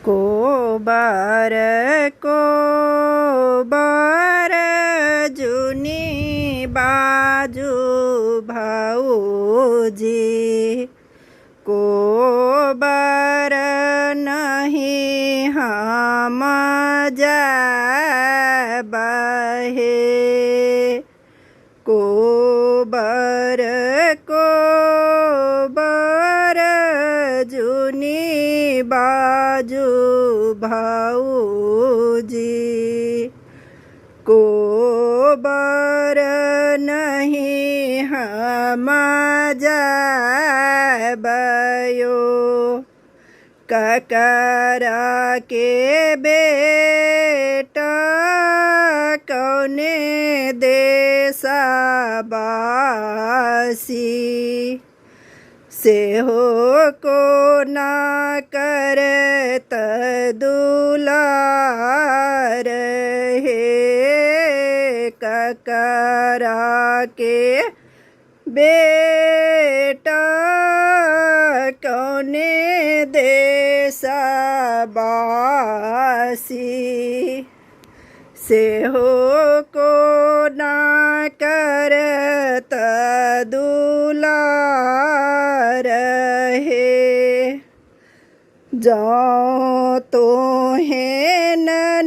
कोबर कोबर जुनी बाजू भाऊजी, कोबर नहीं हम जाबहे। कोबर कोबर जुनी बाजू भाऊजी, कोबर नहीं हम जाबयो। ककरा के बेटा कौने देशवासी, से हो को ना करत दुलार हे। ककरा के बेटा कौने देशवासी, से हो को ना करत दुलार हे। जाओ तो है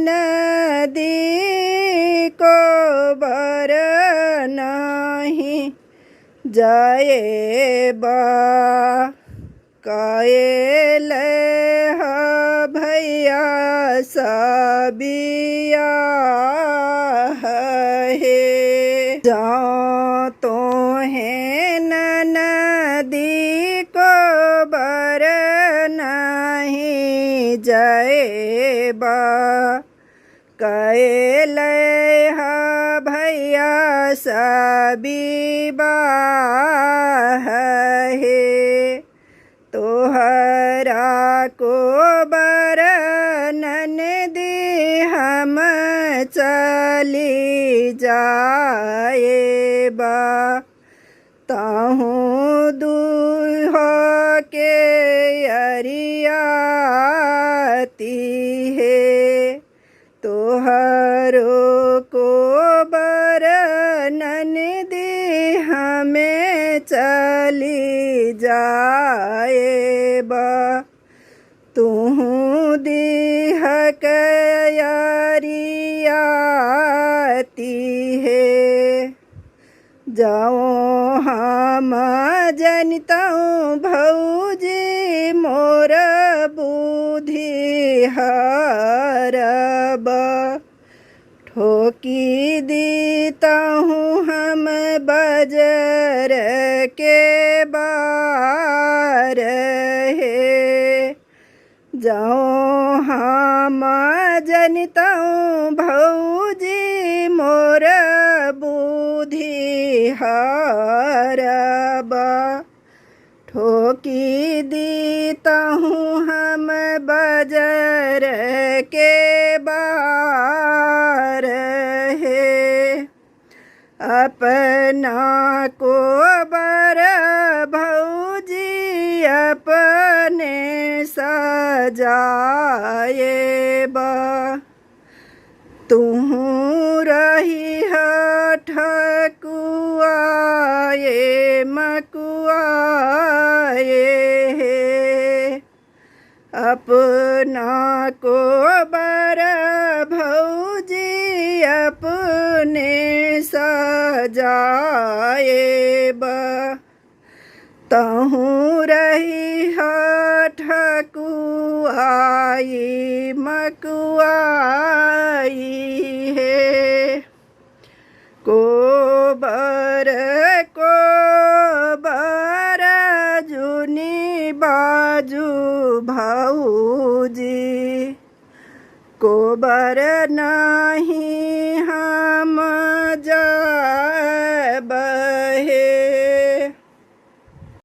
नदी को बर नहीं जाए बा, कायल भैया सबिया है। जाओ तो है नदी को बर नहीं जाएबा, कायल भैया सबिबा है। तोहरा को बर ननदी हम चली जाएबा, ताहूँ दूह के अरियाती है। तोहरो को बर ननदी हमें चली जाएबा, तूहूँ दीह कयारियाती है। जाओ हम जनताऊँ भौजी मोर बुद्धि हरब, ठोकी देता हूँ हम बजर के बार है। जाओ हम जनताऊँ भौजी मोर बुद्धि हरब, ठोकी देता हूँ हम बजर के बार है। अपना को बर भौजी अपने सजाएबा, तूहूँ रही ठकुआए मकुआए है। अपना को बर भौजी अपने सजाएबा, तहूँ रही ठकुआई मकुआई है। कोबर कोबर जुनी बाजू भाऊजी, कोबर नहीं हम